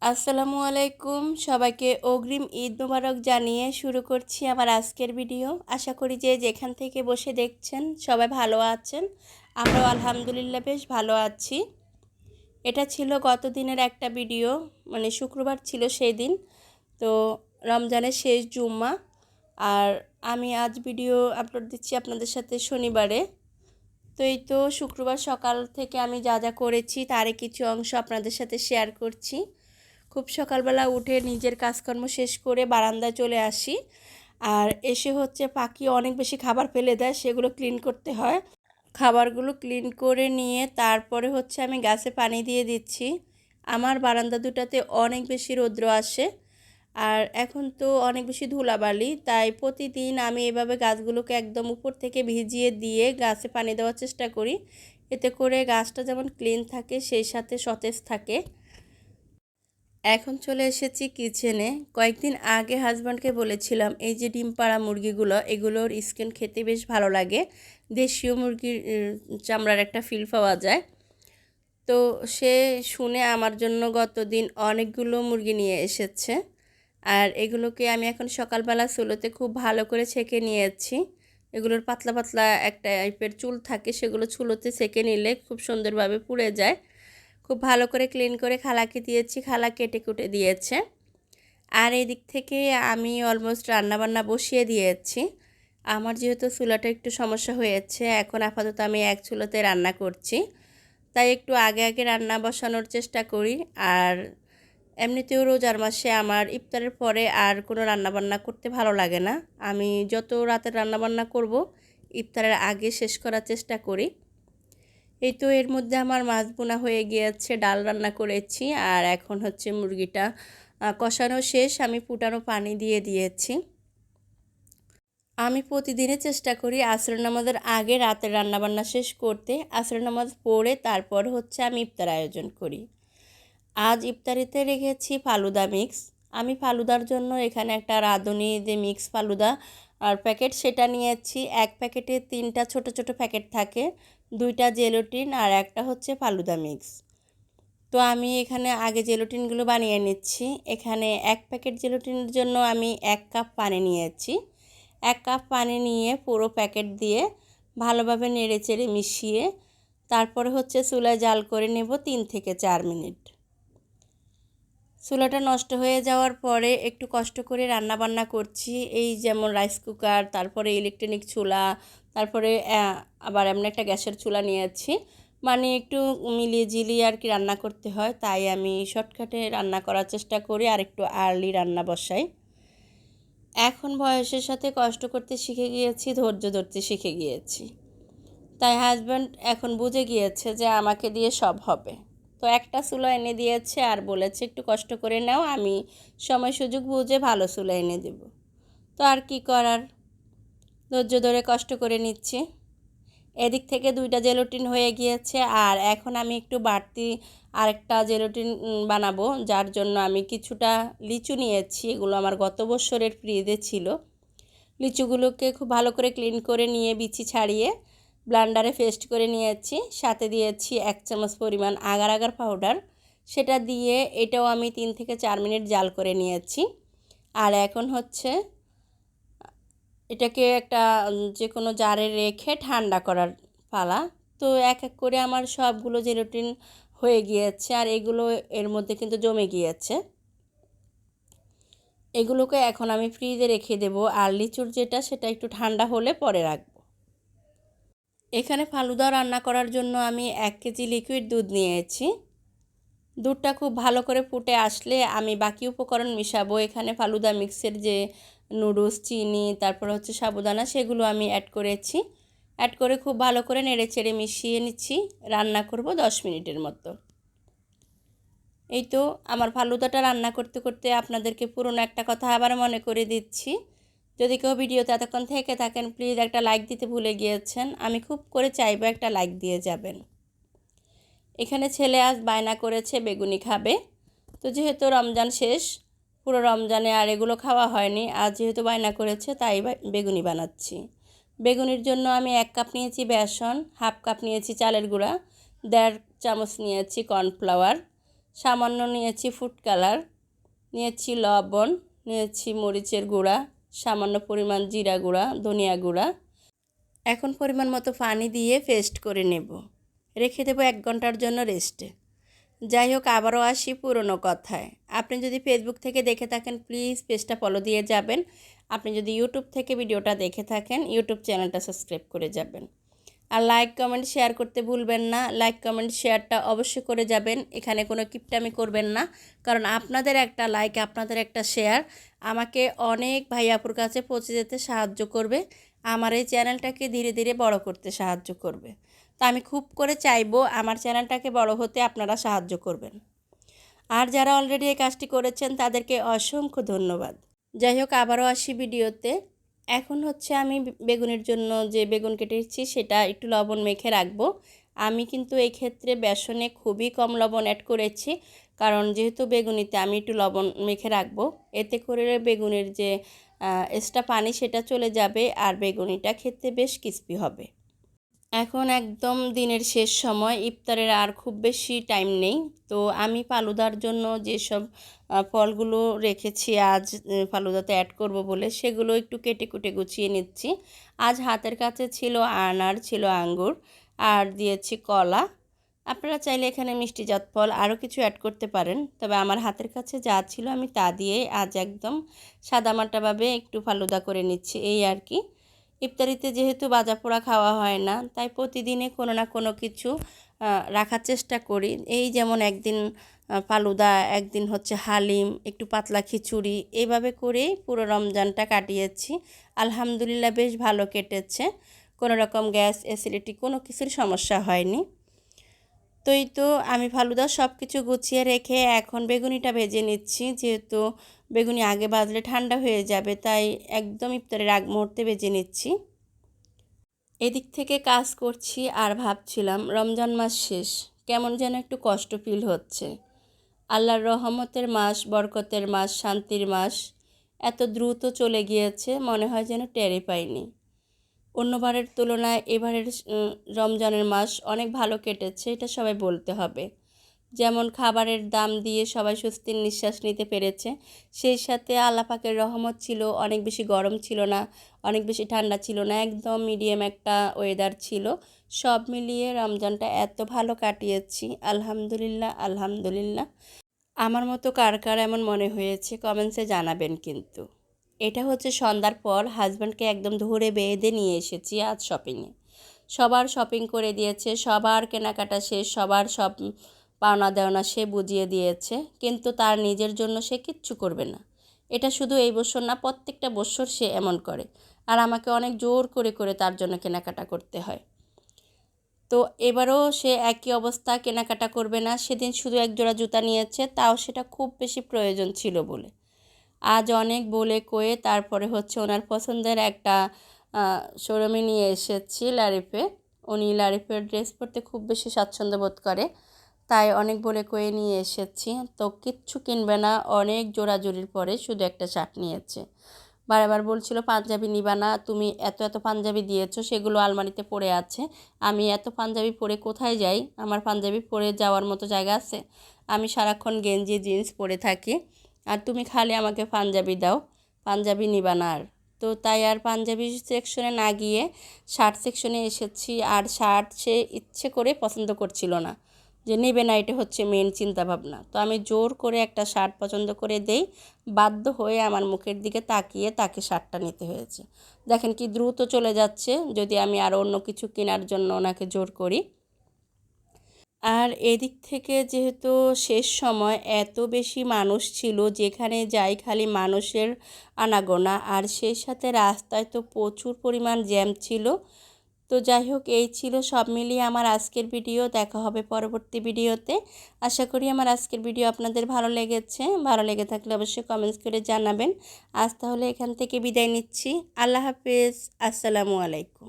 আসসালামু আলাইকুম, সবাইকে অগ্রিম ঈদ মোবারক জানিয়ে শুরু করছি আমার আজকের ভিডিও। আশা করি যে যেখান থেকে বসে দেখছেন সবাই ভালো আছেন। আমরাও আলহামদুলিল্লাহ বেশ ভালো আছি। এটা ছিল গত দিনের একটা ভিডিও, মানে শুক্রবার ছিল সেই দিন। তো রমজানের শেষ জুম্মা। আর আমি আজ ভিডিও আপলোড দিচ্ছি আপনাদের সাথে শনিবারে। তো এই তো শুক্রবার সকাল থেকে আমি যা যা করেছি তারই কিছু অংশ আপনাদের সাথে শেয়ার করছি। খুব সকালবেলা উঠে নিজের কাজকর্ম শেষ করে বারান্দায় চলে আসি। আর এসে হচ্ছে পাখি অনেক বেশি খাবার ফেলে দেয়, সেগুলো ক্লিন করতে হয়। খাবারগুলো ক্লিন করে নিয়ে তারপরে হচ্ছে আমি গাছে পানি দিয়ে দিচ্ছি। আমার বারান্দা দুটাতে অনেক বেশি রৌদ্র আসে, আর এখন তো অনেক বেশি ধুলাবালি, তাই প্রতিদিন আমি এভাবে গাছগুলোকে একদম উপর থেকে ভিজিয়ে দিয়ে গাছে পানি দেওয়ার চেষ্টা করি। এতে করে গাছটা যেমন ক্লিন থাকে সেই সাথে সতেজ থাকে। এখন চলে এসেছি কিচেনে। কয়েকদিন আগে হাজব্যান্ডকে বলেছিলাম এই যে ডিম পাড়া মুরগিগুলো, এগুলোর স্কিন খেতে বেশ ভালো লাগে। দেশীয় মুরগির চামড়ার একটা ফিল পাওয়া যায়। তো সে শুনে আমার জন্য গতদিন অনেকগুলো মুরগি নিয়ে এসেছে। আর এগুলোকে আমি এখন সকালবেলা চুলোতে খুব ভালো করে ছেঁকে নিয়েছি। এগুলোর পাতলা পাতলা একটা টাইপের চুল থাকে, সেগুলো চুলোতে ছেঁকে নিলে খুব সুন্দরভাবে পুড়ে যায়। খুব ভালো করে ক্লিন করে খালাকে দিয়েছি, খালা কেটে কুটে দিয়েছে। আর এদিক থেকে আমি অলমোস্ট রান্নাবান্না বসিয়ে দিয়েছি। আমার যেহেতু চুলাটা একটু সমস্যা হয়েছে, এখন আপাতত আমি এক চুলাতে রান্না করছি, তাই একটু আগে আগে রান্না বসানোর চেষ্টা করি। আর এমনিতেও রোজার মাসে আমার ইফতারের পরে আর কোনো রান্নাবান্না করতে ভালো লাগে না। আমি যত রাতের রান্নাবান্না করব ইফতারের আগে শেষ করার চেষ্টা করি। এই তো এর মধ্যে আমার মাছ বোনা হয়ে গিয়েছে, ডাল রান্না করেছি, আর এখন হচ্ছে মুরগিটা কষানো শেষ, আমি ফুটানো পানি দিয়ে দিয়েছি। আমি প্রতিদিনই চেষ্টা করি আসরের নামাজের আগে রাতের রান্নাবান্না শেষ করতে। আসরের নামাজ পড়ে তারপর হচ্ছে আমি ইফতার আয়োজন করি। আজ ইফতারিতে রেখেছি ফালুদা মিক্স। আমি ফালুদার জন্য এখানে একটা রাঁধুনি যে মিক্স ফালুদা আর প্যাকেট সেটা নিয়েছি। এক প্যাকেটে 3টা ছোট ছোট প্যাকেট থাকে, 2টা জেলোটিন আর একটা হচ্ছে ফালুদা মিক্স। তো আমি এখানে আগে জেলোটিনগুলো বানিয়ে নিচ্ছি। এখানে এক প্যাকেট জেলোটিনের জন্য আমি 1 কাপ পানি নিয়েছি। 1 কাপ পানি নিয়ে পুরো প্যাকেট দিয়ে ভালোভাবে নেড়েচেড়ে মিশিয়ে তারপরে হচ্ছে চুলায় জাল করে নেব 3 থেকে 4 মিনিট। চুলাটা নষ্ট হয়ে যাওয়ার পরে একটু কষ্ট করে রান্না বান্না করছি, এই যেমন রাইস কুকার, তারপরে ইলেকট্রনিক চুলা, তারপরে আবার এমন একটা গ্যাসের চুলা নিয়েছি। মানে একটু মিলিয়ে ঝিলিয়ে আর কি রান্না করতে হয়, তাই আমি শর্টকাটে রান্না করার চেষ্টা করি আর একটু আর্লি রান্না বসাই। এখন বয়সের সাথে কষ্ট করতে শিখে গিয়েছি, ধৈর্য ধরতে শিখে গিয়েছি, তাই হাজব্যান্ড এখন বুঝে গিয়েছে যে আমাকে দিয়ে সব হবে। তো একটা চুলা এনে দিয়েছে আর বলেছে একটু কষ্ট করে নাও, আমি সময় সুযোগ বুঝে ভালো চুলা এনে দেব। তো আর কি করার, ধৈর্য ধরে কষ্ট করে নিচ্ছি। এদিক থেকে 2টা জেলোটিন হয়ে গিয়েছে, আর এখন আমি একটু বাড়তি আরেকটা জেলোটিন বানাবো, যার জন্য আমি কিছুটা লিচু নিয়েছি। এগুলো আমার গত বছরের ফ্রিজে ছিল। লিচুগুলোকে খুব ভালো করে ক্লিন করে নিয়ে বিচি ছাড়িয়ে ব্লেন্ডারে পেস্ট করে নিয়েছি। সাথে দিয়েছি 1 চামচ পরিমাণ আগার আগার পাউডার, সেটা দিয়ে এটাও আমি 3 থেকে 4 মিনিট জাল করে নিয়েছি। আর এখন হচ্ছে এটাকে একটা যে কোনো জারে রেখে ঠান্ডা করার পালা। তো এক এক করে আমার সবগুলো জেলোটিন হয়ে গিয়েছে, আর এগুলো এর মধ্যে কিন্তু জমে গিয়েছে। এগুলোকে এখন আমি ফ্রিজে রেখে দেব, আর লিচুর যেটা সেটা একটু ঠান্ডা হলে পরে রাখবো। এখানে ফালুদা রান্না করার জন্য আমি 1 কেজি লিকুইড দুধ নিয়েছি। দুধটা খুব ভালো করে ফুটে আসলে আমি বাকি উপকরণ মিশাবো। এখানে ফালুদা মিক্সের যে নুডলস, চিনি, তারপর হচ্ছে সাবুদানা, সেগুলো আমি অ্যাড করেছি। অ্যাড করে খুব ভালো করে নেড়েচেড়ে মিশিয়ে নিচ্ছি। রান্না করব 10 মিনিটের মতো। এই তো আমার ফালুদাটা রান্না করতে করতে আপনাদেরকে পুরনো একটা কথা আবার মনে করে দিচ্ছি। যদি কেউ ভিডিওতে এতক্ষণ থেকে থাকেন, প্লিজ একটা লাইক দিতে ভুলে গিয়েছেন, আমি খুব করে চাইবো একটা লাইক দিয়ে যাবেন। এখানে ছেলে আজ বায়না করেছে বেগুনি খাবে। তো যেহেতু রমজান শেষ, পুরো রমজানে আর এগুলো খাওয়া হয়নি, আজ যেহেতু বায়না করেছে তাই বেগুনি বানাচ্ছি। বেগুনির জন্য আমি 1 কাপ নিয়েছি বেসন, 1/2 কাপ নিয়েছি চালের গুঁড়া, 1.5 চামচ নিয়েছি কর্নফ্লাওয়ার, সামান্য নিয়েছি ফুড কালার, নিয়েছি লবণ, নিয়েছি মরিচের গুঁড়া, সামান্য পরিমাণ জিরা গুঁড়া, ধনিয়া গুঁড়া। এখন পরিমাণ মতো পানি দিয়ে পেস্ট করে নেব, রেখে দেবো 1 ঘন্টার জন্য রেস্টে। যাই হোক, আবারও আসি পুরনো কথায়। আপনি যদি ফেসবুক থেকে দেখে থাকেন প্লিজ পেজটা ফলো দিয়ে যাবেন। আপনি যদি ইউটিউব থেকে ভিডিওটা দেখে থাকেন ইউটিউব চ্যানেলটা সাবস্ক্রাইব করে যাবেন। আর লাইক কমেন্ট শেয়ার করতে ভুলবেন না। লাইক কমেন্ট শেয়ারটা অবশ্যই করে যাবেন, এখানে কোনো কিপটামি করবেন না, কারণ আপনাদের একটা লাইক, আপনাদের একটা শেয়ার আমাকে অনেক ভাইয়াপুর কাছে পৌঁছে যেতে সাহায্য করবে, আমার এই চ্যানেলটাকে ধীরে ধীরে বড় করতে সাহায্য করবে। তো আমি খুব করে চাইবো আমার চ্যানেলটাকে বড় হতে আপনারা সাহায্য করবেন। আর যারা অলরেডি এই কাজটি করেছেন তাদেরকে অসংখ্য ধন্যবাদ। যাই হোক, আবারও আসি ভিডিওতে। এখন হচ্ছে আমি বেগুনের জন্য যে বেগুন কেটেছি সেটা একটু লবণ মেখে রাখবো। আমি কিন্তু এই ক্ষেত্রে বেসনে খুবই কম লবণ অ্যাড করেছি, কারণ যেহেতু বেগুনিতে আমি একটু লবণ মেখে রাখবো, এতে করে বেগুনের যে এক্সট্রা পানি সেটা চলে যাবে আর বেগুনিটা খেতে বেশ ক্রিস্পি হবে। এখন একদম দিনের শেষ সময়, ইফতারের আর খুব বেশি টাইম নেই। তো আমি ফালুদার জন্য যেসব ফলগুলো রেখেছি আজ ফালুদাতে অ্যাড করব বলে, সেগুলো একটু কেটে কুটে গুছিয়ে নিচ্ছি। আজ হাতের কাছে ছিল আনার, ছিল আঙ্গুর, আর দিয়েছি কলা। আপনারা চাইলে এখানে মিষ্টিজাত ফল আরও কিছু অ্যাড করতে পারেন, তবে আমার হাতের কাছে যা ছিল আমি তা দিয়ে আজ একদম সাদামাটাভাবে একটু ফালুদা করে নিচ্ছি, এই আর কি। ইফতারিতে যেহেতু ভাজা পোড়া খাওয়া হয় না, তাই প্রতিদিনে কোনো না কোনো কিছু রাখার চেষ্টা করি। এই যেমন একদিন ফালুদা, একদিন হচ্ছে হালিম, একটু পাতলা খিচুড়ি, এইভাবে করেই পুরো রমজানটা কাটিয়েছি। আলহামদুলিল্লাহ বেশ ভালো কেটেছে, কোনো রকম গ্যাস অ্যাসিডিটি কোনো কিছুর সমস্যা হয়নি। তো আমি ফালুদা সব কিছু গুছিয়ে রেখে এখন বেগুনিটা ভেজে নিচ্ছি। যেহেতু বেগুনি আগে ভাজলে ঠান্ডা হয়ে যাবে, তাই একদম ইফতারের আগ মুহূর্তে ভেজে নিচ্ছি। এদিক থেকে কাজ করছি আর ভাবছিলাম রমজান মাস শেষ, কেমন যেন একটু কষ্ট ফিল হচ্ছে। আল্লাহর রহমতের মাস, বরকতের মাস, শান্তির মাস এত দ্রুত চলে গিয়েছে, মনে হয় যেন টেরই পাইনি। অন্যবারের তুলনায় এবারের রমজানের মাস অনেক ভালো কেটেছে, এটা সবাই বলতে হবে। যেমন খাবারের দাম দিয়ে সবাই স্বস্তির নিঃশ্বাস নিতে পেরেছে, সেই সাথে আল্লাহ পাকের রহমত ছিল, অনেক বেশি গরম ছিল না, অনেক বেশি ঠান্ডা ছিল না, একদম মিডিয়াম একটা ওয়েদার ছিল। সব মিলিয়ে রমজানটা এত ভালো কাটিয়েছি, আলহামদুলিল্লাহ আলহামদুলিল্লাহ। আমার মতো কার কার এমন মনে হয়েছে কমেন্টসে জানাবেন কিন্তু। এটা হচ্ছে সন্ধ্যার পর হাজব্যান্ডকে একদম ধরে বেঁধে নিয়ে এসেছি আজ শপিংয়ে। সবার শপিং করে দিয়েছে, সবার কেনাকাটা শেষ, সবার সব পাওনা দেওনা সে বুঝিয়ে দিয়েছে, কিন্তু তার নিজের জন্য সে কিচ্ছু করবে না। এটা শুধু এই বছর না, প্রত্যেকটা বছর সে এমন করে, আর আমাকে অনেক জোর করে করে তার জন্য কেনাকাটা করতে হয়। তো এবারও সে একই অবস্থা, কেনাকাটা করবে না। সেদিন শুধু এক জোড়া জুতা নিয়েছে, তাও সেটা খুব বেশি প্রয়োজন ছিল বলে। আজ অনেক বলে কয়ে তারপরে হচ্ছে ওনার পছন্দের একটা শোরুমে নিয়ে এসেছি লারিফে। উনি লারিফের ড্রেস পরতে খুব বেশি স্বাচ্ছন্দ্য বোধ করে, তাই অনেক বলে কয়ে নিয়ে এসেছি। তো কিচ্ছু কিনবে না, অনেক জোড়াজুড়ির পরে শুধু একটা শার্ট নিয়েছে। বারবার বলছিল পাঞ্জাবি নিবা না, তুমি এত এত পাঞ্জাবি দিয়েছো, সেগুলো আলমারিতে পড়ে আছে, আমি এত পাঞ্জাবি পরে কোথায় যাই, আমার পাঞ্জাবি পরে যাওয়ার মতো জায়গা আছে? আমি সারাক্ষণ গেঞ্জি জিন্স পরে থাকি, আর তুমি খালি আমাকে পাঞ্জাবি দাও, পাঞ্জাবি নিবা না আর। তো তাই আর পাঞ্জাবি সেকশনে না গিয়ে শার্ট সেকশনে এসেছি। আর শার্ট সে ইচ্ছে করে পছন্দ করছিল না, যে নেবে না, এটা হচ্ছে মেন চিন্তাভাবনা। তো আমি জোর করে একটা শার্ট পছন্দ করে দেই, বাধ্য হয়ে আমার মুখের দিকে তাকিয়ে তাকে শার্টটা নিতে হয়েছে। দেখেন কি দ্রুত চলে যাচ্ছে, যদি আমি আরও অন্য কিছু কেনার জন্য ওনাকে জোর করি। আর এদিক থেকে যেহেতু শেষ সময়, এত বেশি মানুষ ছিল, যেখানে যাই খালি মানুষের আনাগোনা, আর সেই সাথে রাস্তায় তো প্রচুর পরিমাণ জ্যাম ছিল। তো যাই হোক, এই ছিল সব মিলিয়ে আমার আজকের ভিডিও। দেখা হবে পরবর্তী ভিডিওতে। আশা করি আমার আজকের ভিডিও আপনাদের ভালো লেগেছে। ভালো লেগে থাকলে অবশ্যই কমেন্টস করে জানাবেন। আজ তাহলে এখান থেকে বিদায় নিচ্ছি। আল্লাহ হাফেজ, আসসালামু আলাইকুম।